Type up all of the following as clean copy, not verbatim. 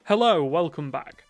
Hello, welcome back.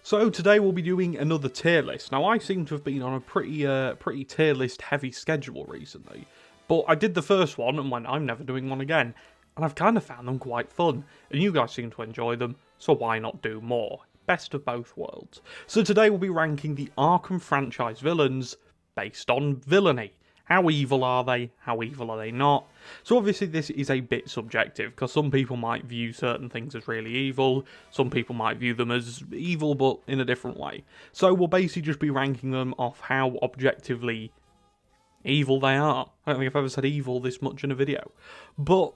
So today we'll be doing another tier list. Now I seem to have been on a pretty tier list heavy schedule recently, but I did the first one and went, I'm never doing one again, and I've kind of found them quite fun, and you guys seem to enjoy them, so why not do more? Best of both worlds. So today we'll be ranking the Arkham franchise villains based on villainy. How evil are they? How evil are they not? So obviously this is a bit subjective, because some people might view certain things as really evil, some people might view them as evil but in a different way. So we'll basically just be ranking them off how objectively evil they are. I don't think I've ever said evil this much in a video. But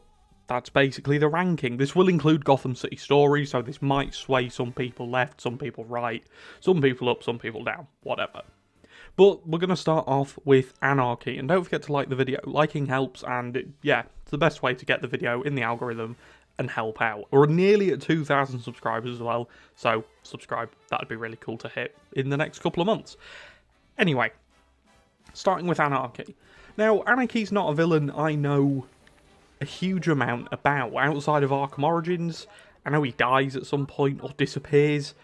that's basically the ranking. This will include Gotham City stories, so this might sway some people left, some people right, some people up, some people down, whatever. But we're going to start off with Anarchy, and don't forget to like the video. Liking helps, and it's the best way to get the video in the algorithm and help out. We're nearly at 2,000 subscribers as well, so subscribe. That'd be really cool to hit in the next couple of months. Anyway, starting with Anarchy. Now, Anarchy's not a villain I know a huge amount about outside of Arkham Origins. I know he dies at some point or disappears.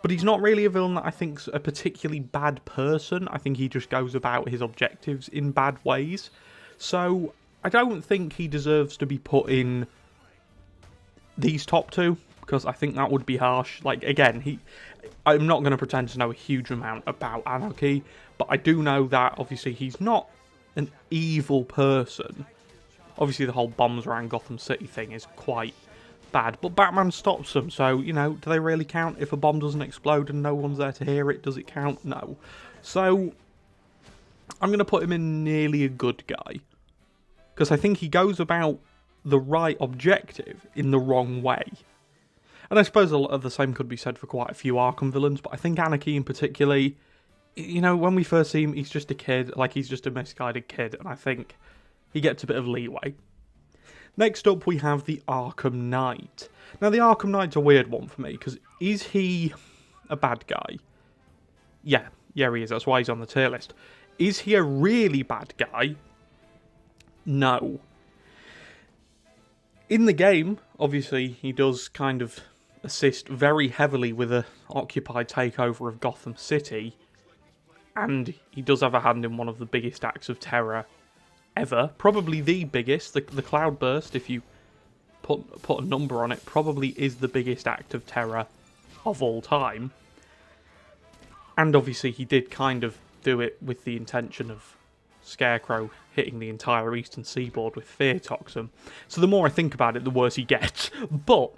But he's not really a villain that I think's a particularly bad person. I think he just goes about his objectives in bad ways. So I don't think he deserves to be put in these top two, because I think that would be harsh. Like, again, I'm not going to pretend to know a huge amount about Anarchy, but I do know that, obviously, he's not an evil person. Obviously, the whole bombs around Gotham City thing is quite bad, but Batman stops them, so, you know, do they really count? If a bomb doesn't explode and no one's there to hear it, does it count? No. So, I'm going to put him in nearly a good guy, because I think he goes about the right objective in the wrong way. And I suppose a lot of the same could be said for quite a few Arkham villains, but I think Anarchy in particular, you know, when we first see him, he's just a kid, like he's just a misguided kid, and I think he gets a bit of leeway. Next up, we have the Arkham Knight. Now, the Arkham Knight's a weird one for me, because is he a bad guy? Yeah, he is. That's why he's on the tier list. Is he a really bad guy? No. In the game, obviously, he does kind of assist very heavily with the occupied takeover of Gotham City, and he does have a hand in one of the biggest acts of terror ever, probably the biggest. The Cloudburst, if you put a number on it, probably is the biggest act of terror of all time. And obviously he did kind of do it with the intention of Scarecrow hitting the entire eastern seaboard with fear toxin. So the more I think about it, the worse he gets. But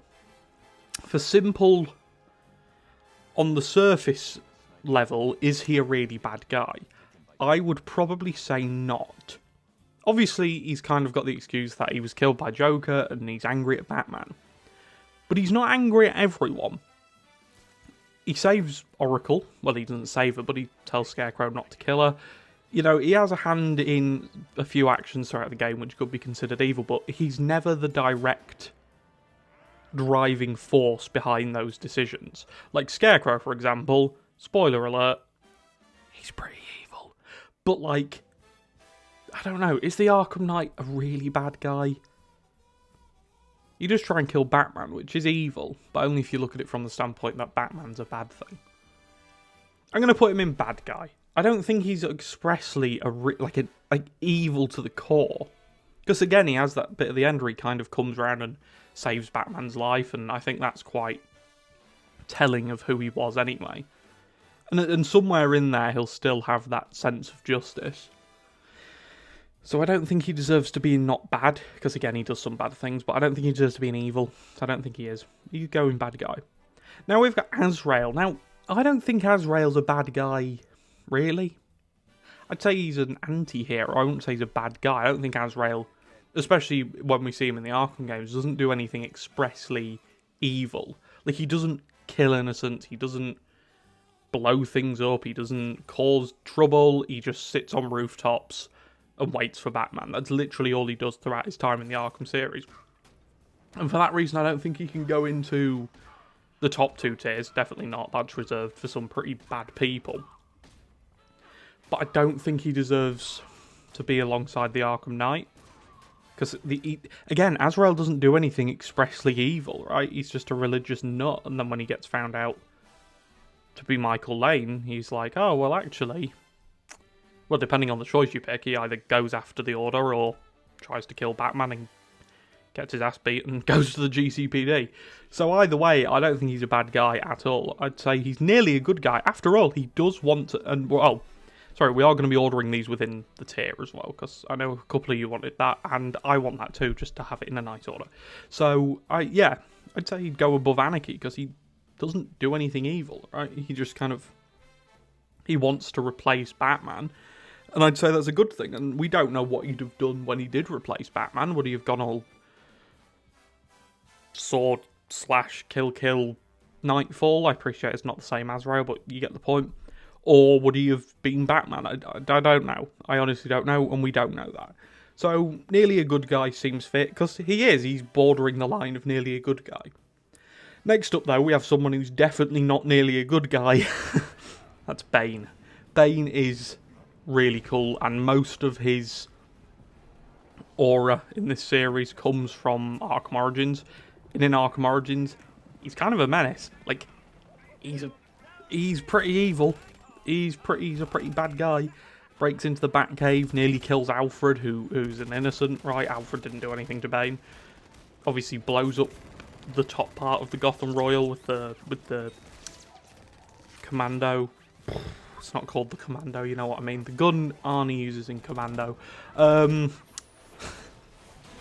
for simple, on the surface level, is he a really bad guy? I would probably say not. Obviously, he's kind of got the excuse that he was killed by Joker and he's angry at Batman. But he's not angry at everyone. He saves Oracle. Well, he doesn't save her, but he tells Scarecrow not to kill her. You know, he has a hand in a few actions throughout the game which could be considered evil, but he's never the direct driving force behind those decisions. Like Scarecrow, for example, spoiler alert, he's pretty evil. But, like, I don't know, is the Arkham Knight a really bad guy? You just try and kill Batman, which is evil, but only if you look at it from the standpoint that Batman's a bad thing. I'm going to put him in bad guy. I don't think he's expressly like evil to the core. Because again, he has that bit at the end where he kind of comes around and saves Batman's life, and I think that's quite telling of who he was anyway. And somewhere in there, he'll still have that sense of justice. So I don't think he deserves to be not bad, because again, he does some bad things, but I don't think he deserves to be an evil. I don't think he is. He's going bad guy. Now we've got Azrael. Now, I don't think Azrael's a bad guy, really. I'd say he's an anti-hero. I wouldn't say he's a bad guy. I don't think Azrael, especially when we see him in the Arkham games, doesn't do anything expressly evil. Like, he doesn't kill innocents, he doesn't blow things up, he doesn't cause trouble, he just sits on rooftops and waits for Batman. That's literally all he does throughout his time in the Arkham series. And for that reason, I don't think he can go into the top two tiers. Definitely not. That's reserved for some pretty bad people. But I don't think he deserves to be alongside the Arkham Knight. Because, again, Azrael doesn't do anything expressly evil, right? He's just a religious nut, and then when he gets found out to be Michael Lane, he's like, oh, well, actually... Well, depending on the choice you pick, he either goes after the Order or tries to kill Batman and gets his ass beat and goes to the GCPD. So either way, I don't think he's a bad guy at all. I'd say he's nearly a good guy. After all, he does want to... And, well, sorry, we are going to be ordering these within the tier as well, because I know a couple of you wanted that, and I want that too, just to have it in a nice order. So, yeah, I'd say he'd go above Anarchy, because he doesn't do anything evil, right? He just kind of... He wants to replace Batman. And I'd say that's a good thing. And we don't know what he'd have done when he did replace Batman. Would he have gone all sword / kill Nightfall? I appreciate it's not the same Azrael, but you get the point. Or would he have been Batman? I don't know. I honestly don't know, and we don't know that. So, nearly a good guy seems fit, because he is. He's bordering the line of nearly a good guy. Next up, though, we have someone who's definitely not nearly a good guy. That's Bane. Bane is really cool, and most of his aura in this series comes from Arkham Origins. And in Arkham Origins, he's kind of a menace. Like, he's pretty evil. He's a pretty bad guy. Breaks into the Batcave, nearly kills Alfred, who's an innocent, right? Alfred didn't do anything to Bane. Obviously blows up the top part of the Gotham Royal with the Commando. It's not called the Commando, you know what I mean. The gun Arnie uses in Commando. The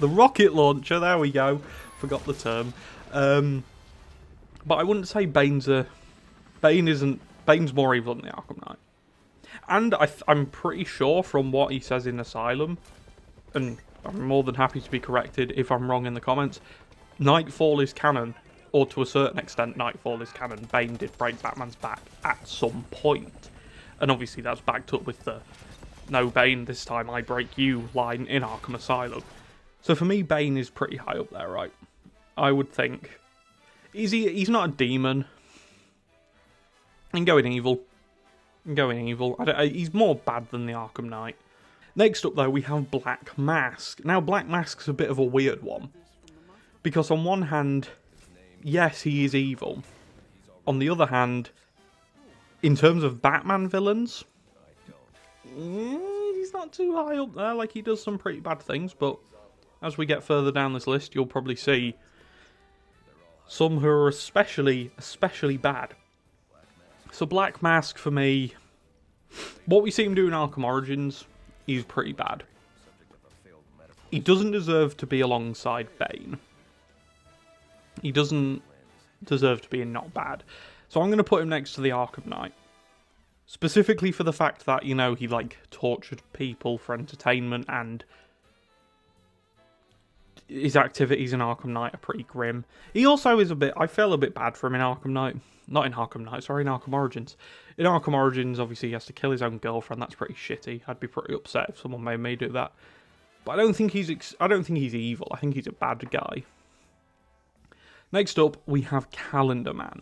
rocket launcher, there we go. Forgot the term. But I wouldn't say Bane's more evil than the Arkham Knight. And I'm pretty sure from what he says in Asylum, and I'm more than happy to be corrected if I'm wrong in the comments, Nightfall is canon, or to a certain extent Nightfall is canon. Bane did break Batman's back at some point. And obviously that's backed up with the "No Bane, this time I break you" line in Arkham Asylum. So for me, Bane is pretty high up there, right? I would think. He's not a demon. And going evil. He's more bad than the Arkham Knight. Next up, though, we have Black Mask. Now, Black Mask's a bit of a weird one. Because on one hand, yes, he is evil. On the other hand, in terms of Batman villains, he's not too high up there. Like, he does some pretty bad things, but as we get further down this list, you'll probably see some who are especially bad. So Black Mask, for me, what we see him do in Arkham Origins, he's pretty bad. He doesn't deserve to be alongside Bane. He doesn't deserve to be in not bad. So I'm going to put him next to the Arkham Knight. Specifically for the fact that, you know, he, like, tortured people for entertainment, and his activities in Arkham Knight are pretty grim. He also is I feel a bit bad for him in Arkham Knight. Not in Arkham Knight, sorry, in Arkham Origins. In Arkham Origins, obviously, he has to kill his own girlfriend. That's pretty shitty. I'd be pretty upset if someone made me do that. But I don't think he's evil. I think he's a bad guy. Next up, we have Calendar Man.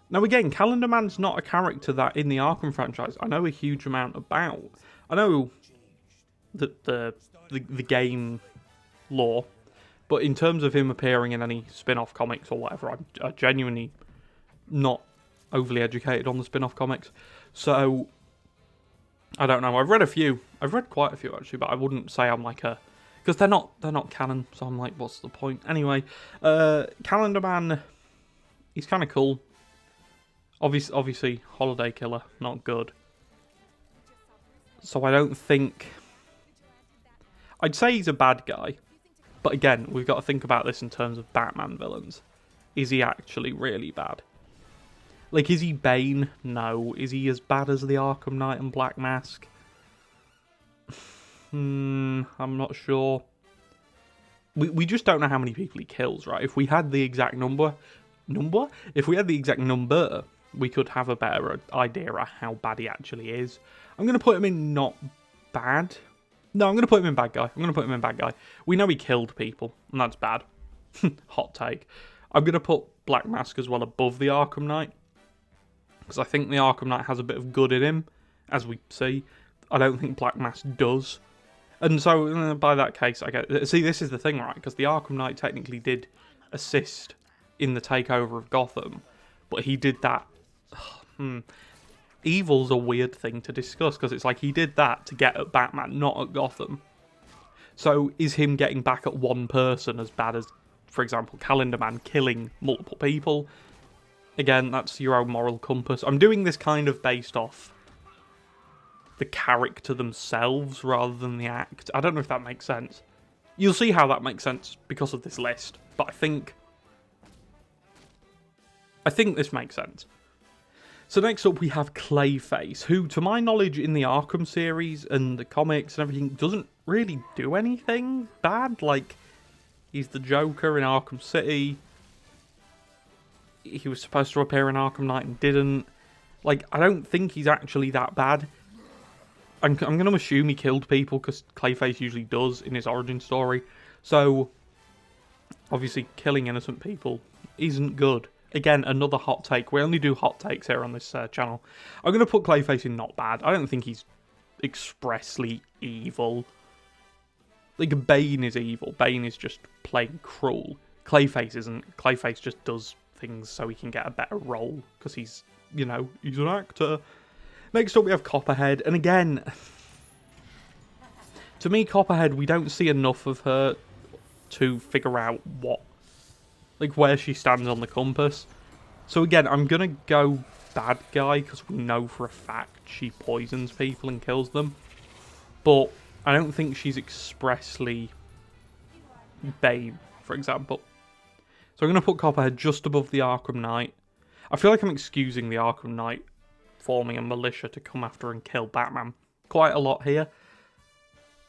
Now again, Calendar Man's not a character that in the Arkham franchise I know a huge amount about. I know that the game lore, but in terms of him appearing in any spin-off comics or whatever, I'm genuinely not overly educated on the spin-off comics. So I don't know. I've read quite a few actually, but I wouldn't say I'm like a, because they're not canon, so I'm like, what's the point? Anyway, Calendar Man, he's kind of cool. Obviously, holiday killer, not good. So I don't think... I'd say he's a bad guy. But again, we've got to think about this in terms of Batman villains. Is he actually really bad? Like, is he Bane? No. Is he as bad as the Arkham Knight and Black Mask? I'm not sure. We just don't know how many people he kills, right? If we had the exact number? If we had the exact number, we could have a better idea of how bad he actually is. I'm going to put him in not bad. No, I'm going to put him in bad guy. We know he killed people, and that's bad. Hot take. I'm going to put Black Mask as well above the Arkham Knight, because I think the Arkham Knight has a bit of good in him, as we see. I don't think Black Mask does. And so, by that case, I get... See, this is the thing, right? Because the Arkham Knight technically did assist in the takeover of Gotham, but he did that... Evil's a weird thing to discuss, because it's like he did that to get at Batman, not at Gotham. So, is him getting back at one person as bad as, for example, Calendar Man killing multiple people? Again, that's your own moral compass. I'm doing this kind of based off the character themselves rather than the act. I don't know if that makes sense. You'll see how that makes sense because of this list, but I think this makes sense. So next up we have Clayface, who to my knowledge in the Arkham series and the comics and everything doesn't really do anything bad. Like, he's the Joker in Arkham City. He was supposed to appear in Arkham Knight and didn't. Like, I don't think he's actually that bad. I'm going to assume he killed people, because Clayface usually does in his origin story. So, obviously, killing innocent people isn't good. Again, another hot take. We only do hot takes here on this channel. I'm going to put Clayface in not bad. I don't think he's expressly evil. Like, Bane is evil. Bane is just plain cruel. Clayface isn't. Clayface just does things so he can get a better role, because he's, you know, he's an actor. Next up we have Copperhead, and again, to me Copperhead, we don't see enough of her to figure out where she stands on the compass. So again, I'm gonna go bad guy, because we know for a fact she poisons people and kills them. But I don't think she's expressly Bane, for example. So I'm going to put Copperhead just above the Arkham Knight. I feel like I'm excusing the Arkham Knight forming a militia to come after and kill Batman quite a lot here.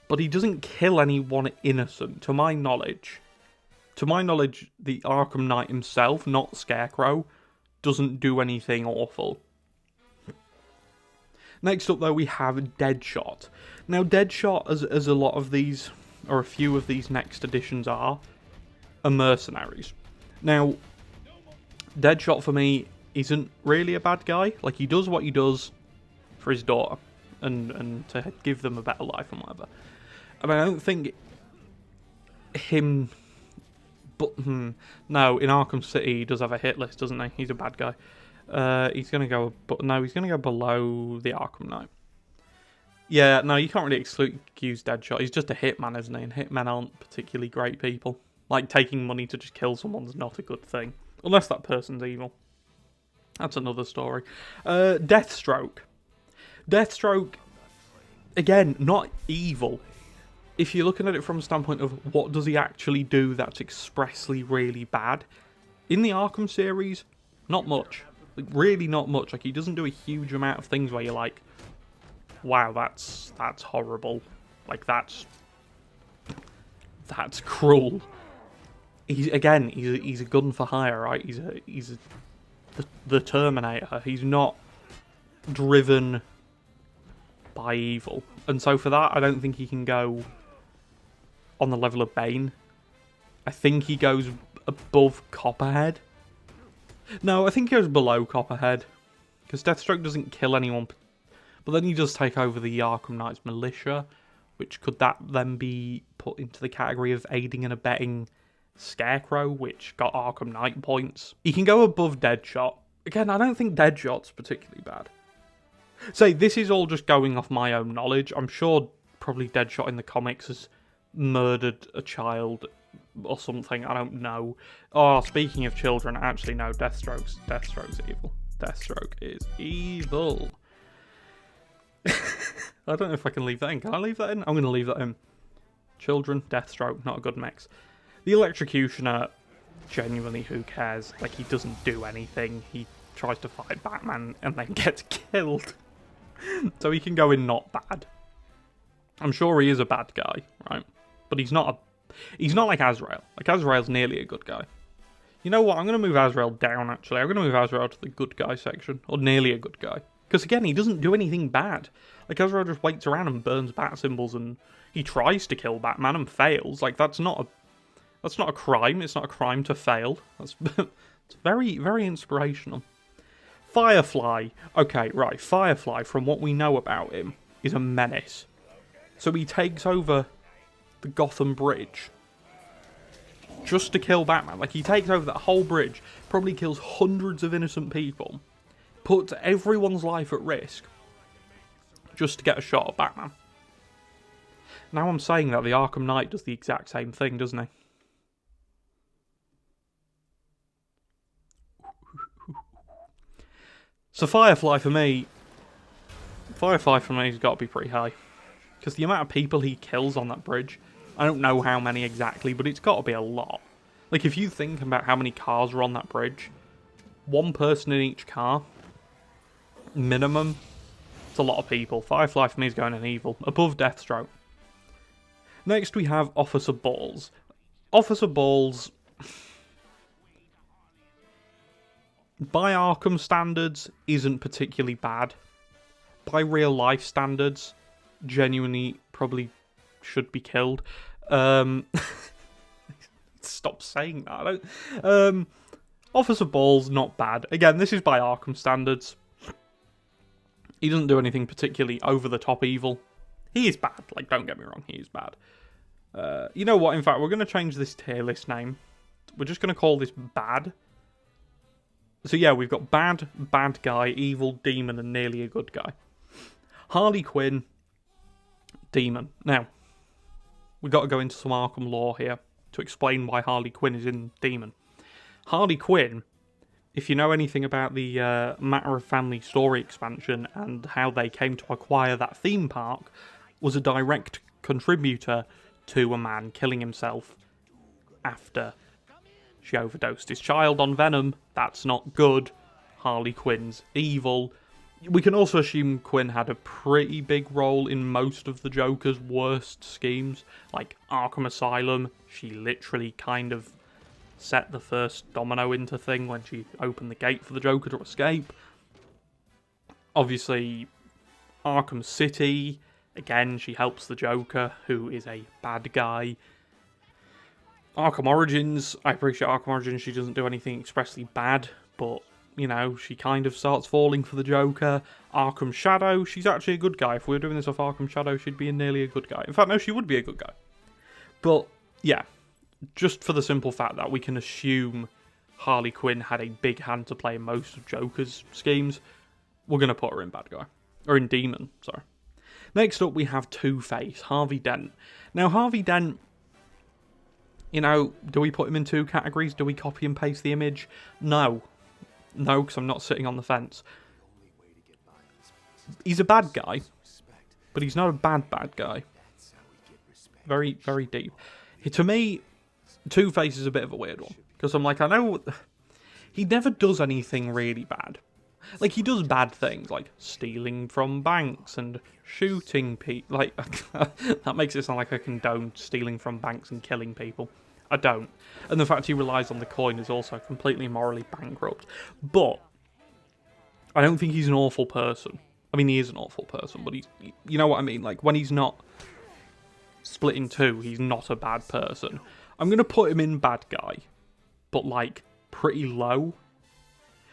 But he doesn't kill anyone innocent, to my knowledge. To my knowledge, the Arkham Knight himself, not Scarecrow, doesn't do anything awful. Next up, though, we have Deadshot. Now, Deadshot, as a lot of these, or a few of these next editions are mercenaries. Now, Deadshot for me isn't really a bad guy. Like, he does what he does for his daughter and to give them a better life and whatever. And I don't think him... But, no, in Arkham City he does have a hit list, doesn't he? He's a bad guy. He's going to go... But no, he's going to go below the Arkham Knight. Yeah, no, you can't really excuse Deadshot. He's just a hitman, isn't he? And hitmen aren't particularly great people. Like, taking money to just kill someone's not a good thing. Unless that person's evil. That's another story. Deathstroke. Deathstroke, again, not evil. If you're looking at it from a standpoint of what does he actually do that's expressly really bad, in the Arkham series, not much. Like, really not much. Like, he doesn't do a huge amount of things where you're like, wow, that's horrible. Like, that's cruel. He's a gun for hire, right? He's the Terminator. He's not driven by evil, and so for that, I don't think he can go on the level of Bane. I think he goes above Copperhead. No, I think he goes below Copperhead, because Deathstroke doesn't kill anyone, but then he does take over the Arkham Knight's militia, which could that then be put into the category of aiding and abetting Scarecrow, which got Arkham Knight points. He can go above Deadshot. Again, I don't think Deadshot's particularly bad. So this is all just going off my own knowledge. I'm sure probably Deadshot in the comics has murdered a child or something. I don't know. Oh, speaking of children, actually no, Deathstroke's evil. Deathstroke is evil. I don't know if I can leave that in. Can I leave that in? I'm going to leave that in. Children, Deathstroke, not a good mix. The Electrocutioner, genuinely, who cares? Like, he doesn't do anything. He tries to fight Batman and then gets killed. So he can go in not bad. I'm sure he is a bad guy, right? But he's not like Azrael. Like, Azrael's nearly a good guy. You know what? I'm going to move Azrael down, actually. I'm going to move Azrael to the good guy section. Or nearly a good guy. Because, again, he doesn't do anything bad. Like, Azrael just waits around and burns bat symbols, and he tries to kill Batman and fails. Like, that's not a crime. It's not a crime to fail. It's very, very inspirational. Firefly. Okay, right. Firefly, from what we know about him, is a menace. So he takes over the Gotham Bridge just to kill Batman. Like, he takes over that whole bridge, probably kills hundreds of innocent people, puts everyone's life at risk just to get a shot at Batman. Now I'm saying that, the Arkham Knight does the exact same thing, doesn't he? So Firefly for me has got to be pretty high. Because the amount of people he kills on that bridge, I don't know how many exactly, but it's got to be a lot. Like, if you think about how many cars are on that bridge, one person in each car, minimum, it's a lot of people. Firefly for me is going in evil, above Deathstroke. Next we have Officer Balls. Officer Balls, by Arkham standards, isn't particularly bad. By real life standards, genuinely probably should be killed. Stop saying that. Officer Balls, not bad. Again, this is by Arkham standards. He doesn't do anything particularly over-the-top evil. He is bad. Like, don't get me wrong, he is bad. You know what? In fact, we're going to change this tier list name. We're just going to call this Bad. So yeah, we've got Bad, Bad Guy, Evil, Demon, and Nearly a Good Guy. Harley Quinn, Demon. Now, we've got to go into some Arkham lore here to explain why Harley Quinn is in Demon. Harley Quinn, if you know anything about the Matter of Family story expansion and how they came to acquire that theme park, was a direct contributor to a man killing himself after she overdosed his child on venom. That's not good. Harley Quinn's evil. We can also assume Quinn had a pretty big role in most of the Joker's worst schemes. Like Arkham Asylum, she literally kind of set the first domino into thing when she opened the gate for the Joker to escape. Obviously, Arkham City, again, she helps the Joker, who is a bad guy. Arkham Origins, I appreciate Arkham Origins, she doesn't do anything expressly bad, but, you know, she kind of starts falling for the Joker. Arkham Shadow, she's actually a good guy. If we were doing this off Arkham Shadow, she'd be nearly a good guy. In fact, no, she would be a good guy. But, yeah, just for the simple fact that we can assume Harley Quinn had a big hand to play in most of Joker's schemes, we're going to put her in bad guy. Or in Demon, sorry. Next up, we have Two-Face, Harvey Dent. Now, Harvey Dent, you know, do we put him in two categories? Do we copy and paste the image? No. No, because I'm not sitting on the fence. He's a bad guy, but he's not a bad guy. Very, very deep. To me, Two-Face is a bit of a weird one. Because I'm like, I know he never does anything really bad. Like, he does bad things, like stealing from banks and shooting people. Like, that makes it sound like I condone stealing from banks and killing people. I don't. And the fact he relies on the coin is also completely morally bankrupt. But I don't think he's an awful person. I mean, he is an awful person, but he's, you know what I mean? Like, when he's not split in two, he's not a bad person. I'm going to put him in bad guy, but, like, pretty low.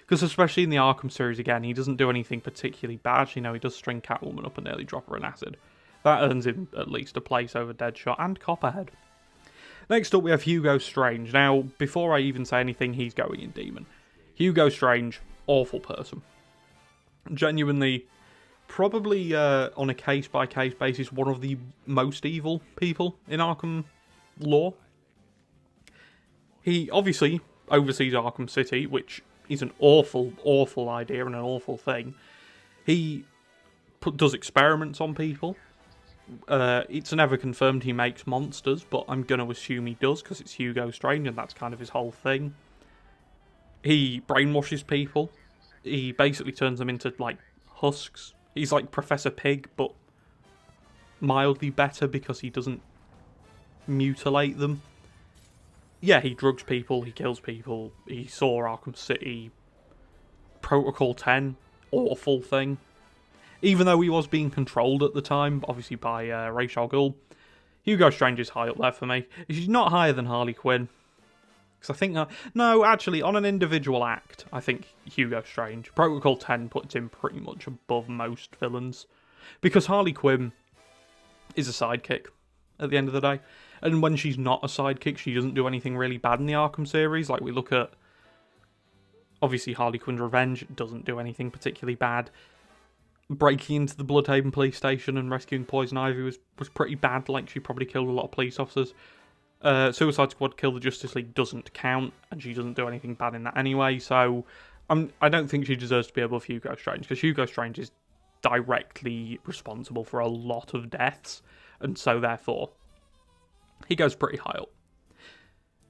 Because especially in the Arkham series, again, he doesn't do anything particularly bad. You know, he does string Catwoman up and nearly drop her in acid. That earns him at least a place over Deadshot and Copperhead. Next up, we have Hugo Strange. Now, before I even say anything, he's going in Demon. Hugo Strange, awful person. Genuinely, probably on a case-by-case basis, one of the most evil people in Arkham lore. He obviously oversees Arkham City, which is an awful, awful idea and an awful thing. He does experiments on people. It's never confirmed he makes monsters, but I'm going to assume he does because it's Hugo Strange and that's kind of his whole thing. He brainwashes people. He basically turns them into, like, husks. He's like Professor Pig, but mildly better because he doesn't mutilate them. Yeah, he drugs people, he kills people, he saw Arkham City, Protocol 10, awful thing. Even though he was being controlled at the time, obviously by Ra's al Ghul, Hugo Strange is high up there for me. He's not higher than Harley Quinn. Because I think, no, actually, on an individual act, I think Hugo Strange. Protocol 10 puts him pretty much above most villains. Because Harley Quinn, is a sidekick at the end of the day. And when she's not a sidekick, she doesn't do anything really bad in the Arkham series. Like, we look at, obviously, Harley Quinn's Revenge doesn't do anything particularly bad. Breaking into the Bloodhaven police station and rescuing Poison Ivy was pretty bad. Like, she probably killed a lot of police officers. Suicide Squad Kill the Justice League doesn't count, and she doesn't do anything bad in that anyway, so I don't think she deserves to be above Hugo Strange, because Hugo Strange is directly responsible for a lot of deaths, and so therefore, he goes pretty high up.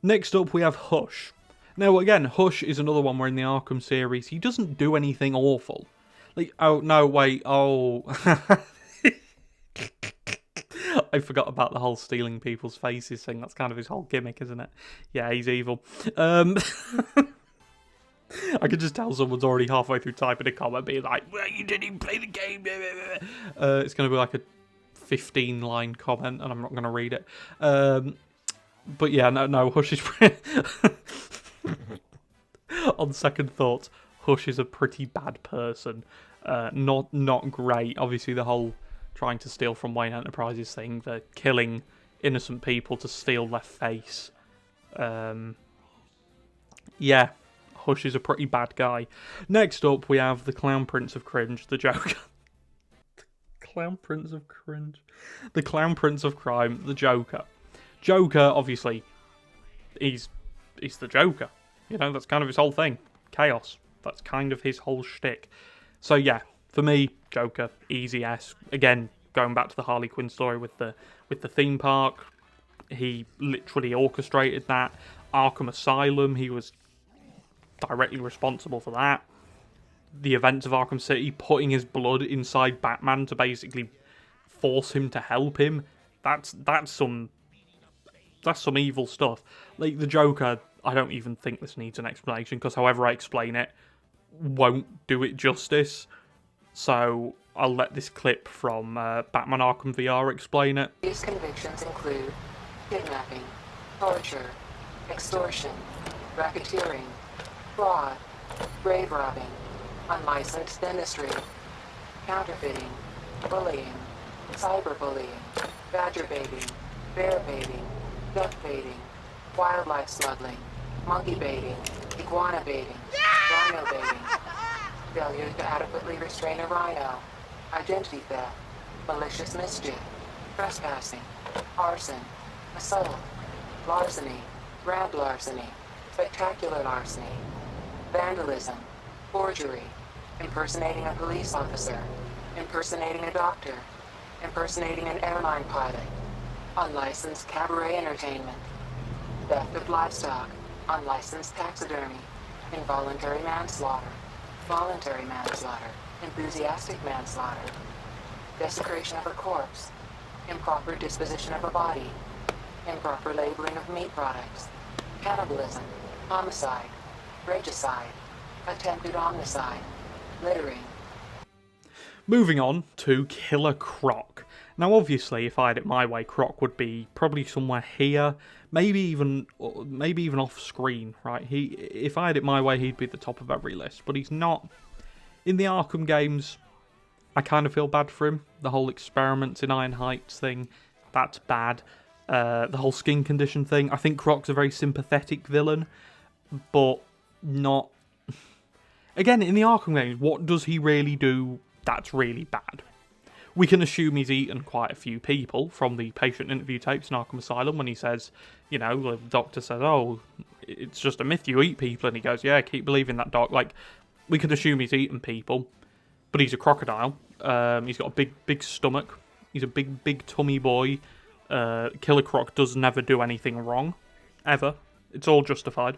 Next up, we have Hush. Now, again, Hush is another one where in the Arkham series, he doesn't do anything awful. Like, oh, no, wait, oh... I forgot about the whole stealing people's faces thing. That's kind of his whole gimmick, isn't it? Yeah, he's evil. I could just tell someone's already halfway through typing a comment being like, well, you didn't even play the game. It's going to be like a 15-line comment, and I'm not going to read it. But yeah, no, Hush is... On second thoughts, Hush is a pretty bad person. Not great. Obviously, the whole... trying to steal from Wayne Enterprises thing, the killing innocent people to steal their face. Yeah, Hush is a pretty bad guy. Next up, we have the Clown Prince of Cringe, the Joker. The Clown Prince of Cringe. The Clown Prince of Crime, the Joker. Joker, obviously, he's the Joker. You know, that's kind of his whole thing. Chaos. That's kind of his whole shtick. So yeah, for me, Joker, easy S. Again, going back to the Harley Quinn story with the theme park, he literally orchestrated that. Arkham Asylum, he was directly responsible for that. The events of Arkham City, putting his blood inside Batman to basically force him to help him. That's some evil stuff. Like, the Joker, I don't even think this needs an explanation, because however I explain it won't do it justice. So I'll let this clip from Batman Arkham VR explain it. These convictions include kidnapping, torture, extortion, racketeering, fraud, grave robbing, unlicensed dentistry, counterfeiting, bullying, cyberbullying, badger baiting, bear baiting, duck baiting, wildlife smuggling, monkey baiting, iguana baiting, rhino baiting, failure to adequately restrain a rhino, identity theft, malicious mischief, trespassing, arson, assault, larceny, grand larceny, spectacular larceny, vandalism, forgery, impersonating a police officer, impersonating a doctor, impersonating an airline pilot, unlicensed cabaret entertainment, theft of livestock, unlicensed taxidermy, involuntary manslaughter, voluntary manslaughter, enthusiastic manslaughter, desecration of a corpse, improper disposition of a body, improper labeling of meat products, cannibalism, homicide, regicide, attempted homicide, littering. Moving on to Killer Croc. Now, obviously, if I had it my way, Croc would be probably somewhere here, maybe even off screen, right? If I had it my way, he'd be at the top of every list, but he's not. In the Arkham games, I kind of feel bad for him. The whole experiments in Iron Heights thing, that's bad. The whole skin condition thing, I think Croc's a very sympathetic villain, but not... Again, in the Arkham games, what does he really do that's really bad? We can assume he's eaten quite a few people from the patient interview tapes in Arkham Asylum when he says, you know, the doctor says, oh, it's just a myth, you eat people, and he goes, yeah, keep believing that, doc. Like, we can assume he's eaten people, but he's a crocodile. He's got a big stomach. He's a big tummy boy. Killer Croc does never do anything wrong, ever. It's all justified.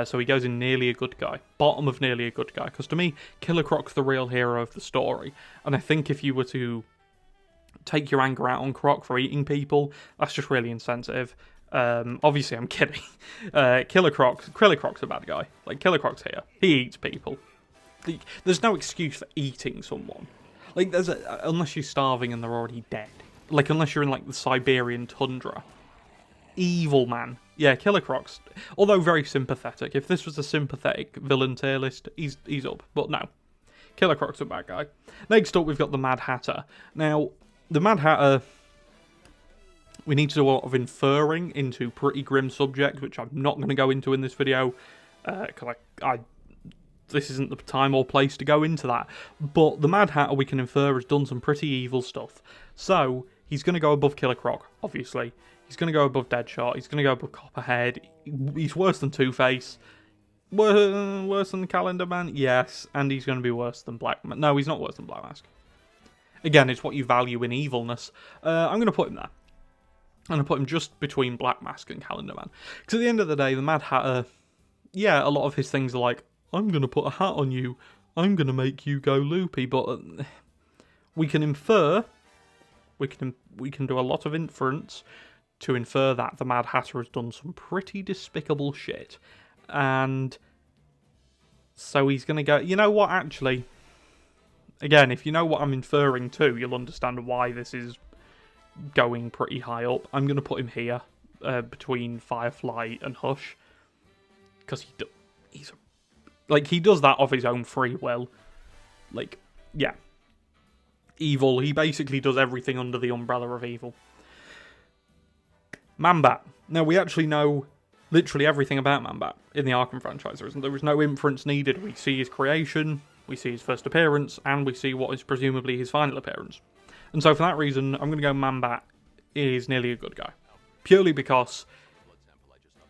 So he goes in nearly a good guy. Bottom of nearly a good guy. Because to me, Killer Croc's the real hero of the story. And I think if you were to take your anger out on Croc for eating people, that's just really insensitive. Obviously, I'm kidding. Killer Croc's a bad guy. Like, Killer Croc's here. He eats people. There's no excuse for eating someone. Like, unless you're starving and they're already dead. Like, unless you're in, like, the Siberian tundra. Evil man. Yeah, Killer Croc's, although very sympathetic. If this was a sympathetic villain tier list, he's up. But no. Killer Croc's a bad guy. Next up, we've got the Mad Hatter. Now, the Mad Hatter, We need to do a lot of inferring into pretty grim subjects, which I'm not going to go into in this video, because this isn't the time or place to go into that. But the Mad Hatter, we can infer, has done some pretty evil stuff. So, he's going to go above Killer Croc, obviously. He's going to go above Deadshot. He's going to go above Copperhead. He's worse than Two-Face. Worse than the Calendar Man? Yes. And he's going to be worse than Black Mask. No, he's not worse than Black Mask. Again, it's what you value in evilness. I'm going to put him there. I'm going to put him just between Black Mask and Calendar Man. Because at the end of the day, the Mad Hatter, yeah, a lot of his things are like, I'm going to put a hat on you. I'm going to make you go loopy. But we can infer, we can do a lot of inference to infer that the Mad Hatter has done some pretty despicable shit. And so he's going to go, you know what, actually, again, if you know what I'm inferring to, you'll understand why this is going pretty high up. I'm going to put him here, between Firefly and Hush. Because he does that of his own free will. Like, yeah. Evil. He basically does everything under the umbrella of evil. Man-Bat. Now, we actually know literally everything about Man-Bat in the Arkham franchise. There is no inference needed. We see his creation, we see his first appearance, and we see what is presumably his final appearance. And so for that reason, I'm going to go Man-Bat is nearly a good guy. Purely because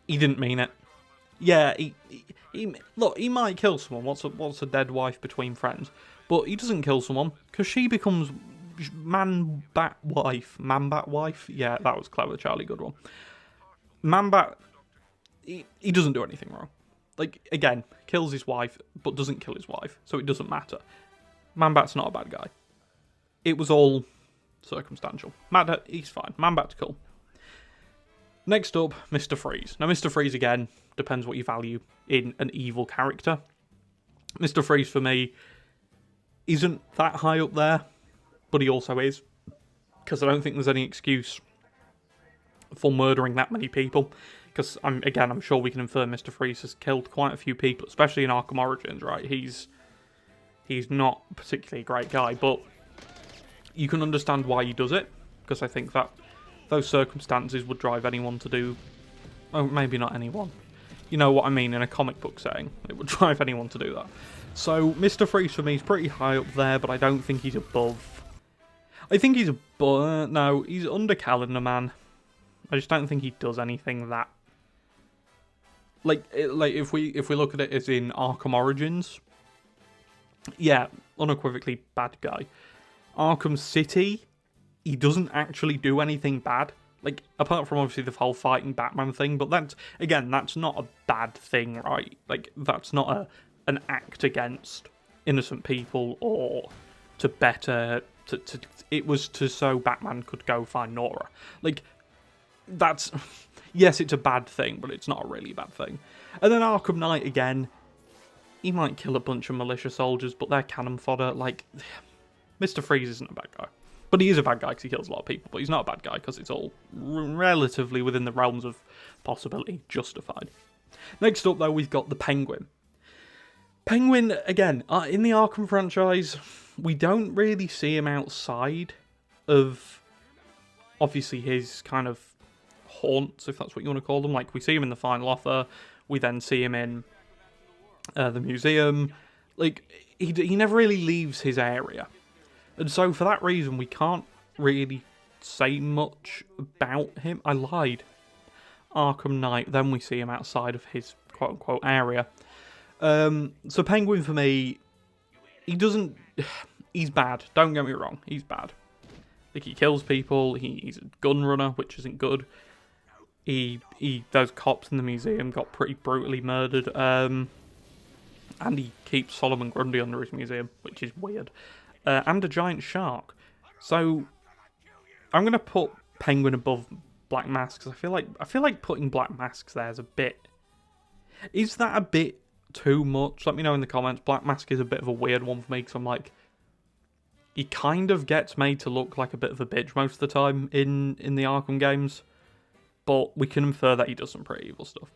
he didn't mean it. Yeah, look, he might kill someone. What's a dead wife between friends? But he doesn't kill someone, because she becomes Man-Bat wife. Man-Bat wife? Yeah, that was clever, Charlie, good one. Man-Bat, he doesn't do anything wrong. Like, again, kills his wife, but doesn't kill his wife, so it doesn't matter. Man-Bat's not a bad guy. It was all circumstantial. He's fine. Man-Bat's cool. Next up, Mr. Freeze. Now, Mr. Freeze, again, depends what you value in an evil character. Mr. Freeze, for me, isn't that high up there, but he also is. Because I don't think there's any excuse for murdering that many people. Because, I'm sure we can infer Mr. Freeze has killed quite a few people, especially in Arkham Origins, right? He's not particularly a great guy, but you can understand why he does it. Because I think that those circumstances would drive anyone to do... Oh, maybe not anyone. You know what I mean, in a comic book setting. It would drive anyone to do that. So, Mr. Freeze for me is pretty high up there, but I don't think he's above... I think he's above... No, he's under Calendar Man. I just don't think he does anything that... Like if we look at it as in Arkham Origins... Yeah, unequivocally bad guy. Arkham City, he doesn't actually do anything bad. Like, apart from obviously the whole fighting Batman thing, but that's not a bad thing, right? Like, that's not an act against innocent people or to better... it was so Batman could go find Nora. Like, that's... Yes, it's a bad thing, but it's not a really bad thing. And then Arkham Knight, again, he might kill a bunch of militia soldiers, but they're cannon fodder. Like, Mr. Freeze isn't a bad guy. But he is a bad guy because he kills a lot of people, but he's not a bad guy because it's all relatively within the realms of possibility justified. Next up, though, we've got the Penguin. Penguin, again, in the Arkham franchise, we don't really see him outside of, obviously, his kind of haunts, if that's what you want to call them. Like, we see him in the Final Offer, we then see him in the museum. Like, he never really leaves his area. And so, for that reason, we can't really say much about him. I lied. Arkham Knight, then we see him outside of his quote-unquote area. So Penguin, for me, he doesn't... He's bad. Don't get me wrong. He's bad. Like, he kills people. He's a gun runner, which isn't good. Those cops in the museum got pretty brutally murdered. And he keeps Solomon Grundy under his museum, which is weird. And a giant shark. So I'm gonna put Penguin above Black Mask because I feel like putting Black Masks there is a bit. Is that a bit too much? Let me know in the comments. Black Mask is a bit of a weird one for me because I'm like, he kind of gets made to look like a bit of a bitch most of the time in the Arkham games, but we can infer that he does some pretty evil stuff.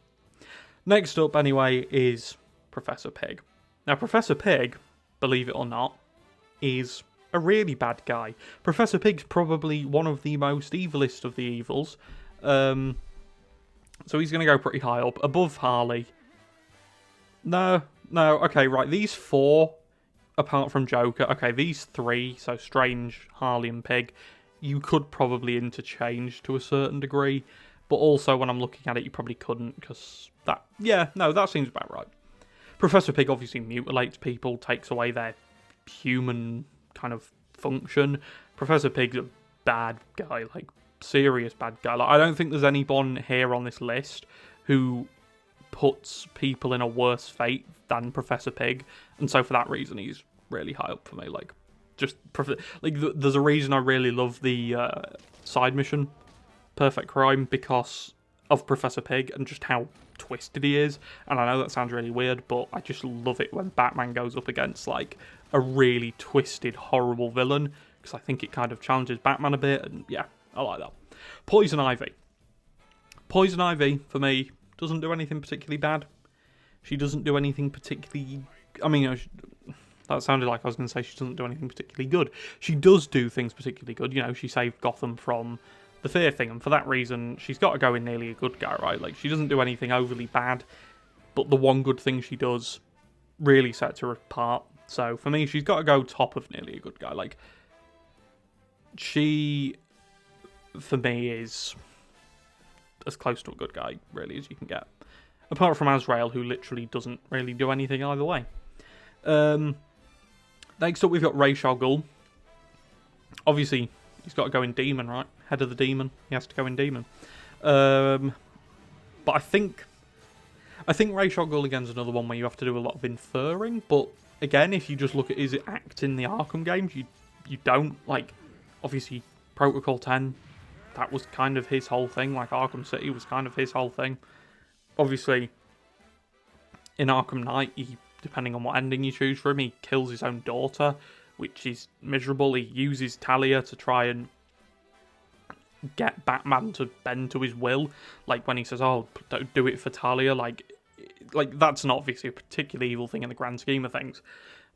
Next up, anyway, is Professor Pig. Now, Professor Pig, believe it or not, is a really bad guy. Professor Pig's probably one of the most evilest of the evils. So he's going to go pretty high up. Above Harley. No, okay, right. These 4, apart from Joker. Okay, these 3, so Strange, Harley and Pig, you could probably interchange to a certain degree. But also, when I'm looking at it, you probably couldn't, because that... Yeah, no, that seems about right. Professor Pig obviously mutilates people, takes away their human kind of function. Professor Pig's a bad guy, like, serious bad guy. Like, I don't think there's anyone here on this list who puts people in a worse fate than Professor Pig, and so for that reason, he's really high up for me. Like, just... Like, there's a reason I really love the side mission, Perfect Crime, because of Professor Pig and just how twisted he is. And I know that sounds really weird, but I just love it when Batman goes up against like a really twisted, horrible villain, because I think it kind of challenges Batman a bit, and yeah, I like that. Poison Ivy. Poison Ivy, for me, doesn't do anything particularly bad. She doesn't do anything particularly... I mean, that sounded like I was going to say she doesn't do anything particularly good. She does do things particularly good. You know, she saved Gotham from the Fear thing, and for that reason, she's got to go in nearly a good guy, right? Like, she doesn't do anything overly bad, but the one good thing she does really sets her apart. So, for me, she's got to go top of nearly a good guy. Like, she, for me, is as close to a good guy, really, as you can get. Apart from Azrael, who literally doesn't really do anything either way. Next up, we've got Ra's al Ghul. Obviously, he's got to go in Demon, right? Head of the Demon. He has to go in Demon. But I think Ra's al Ghul, again, is another one where you have to do a lot of inferring. But, again, if you just look at his act in the Arkham games, you don't. Like, obviously, Protocol 10, that was kind of his whole thing. Like, Arkham City was kind of his whole thing. Obviously, in Arkham Knight, depending on what ending you choose for him, he kills his own daughter, which is miserable. He uses Talia to try and get Batman to bend to his will. Like, when he says, oh, don't do it for Talia, like that's not obviously a particularly evil thing in the grand scheme of things.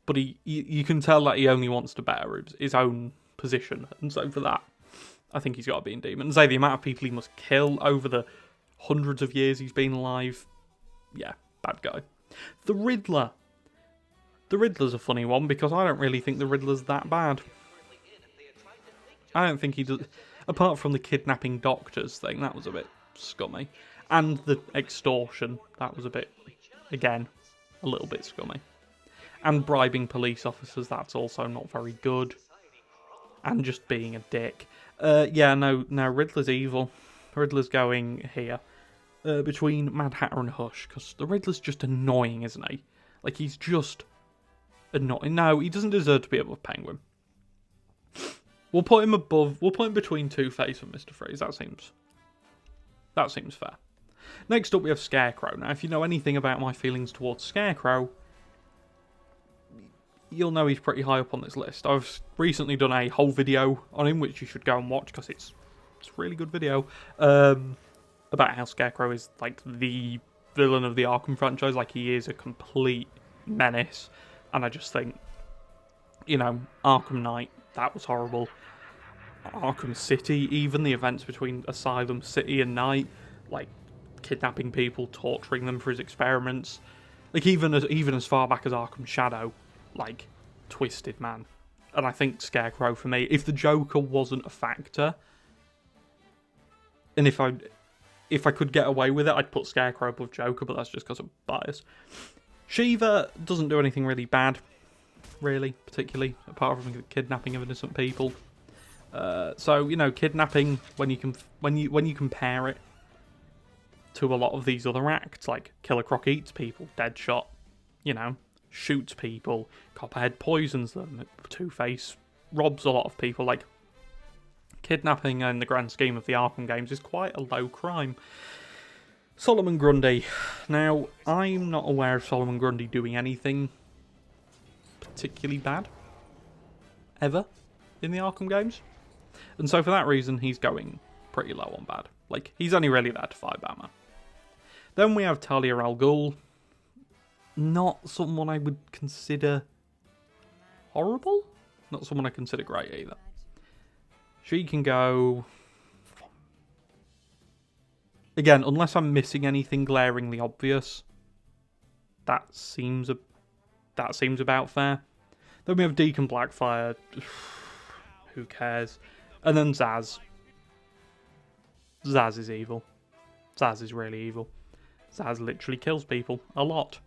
But you can tell that he only wants to better his own position. And so for that, I think he's got to be in Demon. And say the amount of people he must kill over the hundreds of years he's been alive. Yeah, bad guy. The Riddler. The Riddler's a funny one because I don't really think the Riddler's that bad. I don't think he does. Apart from the kidnapping doctors thing, that was a bit scummy. And the extortion, that was a bit, again, a little bit scummy. And bribing police officers, that's also not very good. And just being a dick. Yeah, no, Riddler's evil. Riddler's going here. Between Mad Hatter and Hush, because the Riddler's just annoying, isn't he? Like, he's just annoying. No, he doesn't deserve to be above Penguin. We'll put him between Two-Face and Mr. Freeze. That seems fair. Next up, we have Scarecrow. Now, if you know anything about my feelings towards Scarecrow, you'll know he's pretty high up on this list. I've recently done a whole video on him, which you should go and watch, because it's a really good video. About how Scarecrow is, like, the villain of the Arkham franchise. Like, he is a complete menace. And I just think, you know, Arkham Knight, that was horrible. Arkham City, even the events between Asylum City and Knight, like, kidnapping people, torturing them for his experiments. Like, even as far back as Arkham Shadow, like, twisted man. And I think Scarecrow, for me, if the Joker wasn't a factor, and if I could get away with it, I'd put Scarecrow above Joker, but that's just because of bias. Shiva doesn't do anything really bad, really, particularly, apart from kidnapping of innocent people. So, you know, kidnapping, when you compare it to a lot of these other acts, like Killer Croc eats people, Deadshot, you know, shoots people, Copperhead poisons them, Two-Face robs a lot of people, like, kidnapping in the grand scheme of the Arkham games is quite a low crime. Solomon Grundy. Now, I'm not aware of Solomon Grundy doing anything particularly bad, ever, in the Arkham games. And so for that reason, he's going pretty low on bad. Like, he's only really there to fight Batman. Then we have Talia al Ghul. Not someone I would consider horrible. Not someone I consider great either. She can go... Again, unless I'm missing anything glaringly obvious, that seems about fair. Then we have Deacon Blackfire. Who cares? And then Zaz. Zaz is evil. Zaz is really evil. Zaz literally kills people a lot.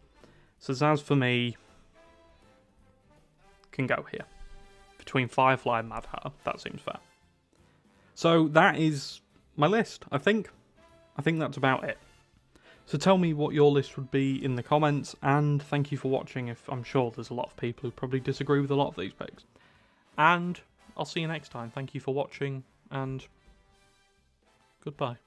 So Zaz for me can go here. Between Firefly and Mad Hatter. That seems fair. So that is my list, I think. I think that's about it. So tell me what your list would be in the comments, and thank you for watching. If I'm sure there's a lot of people who probably disagree with a lot of these picks. And I'll see you next time. Thank you for watching, and goodbye.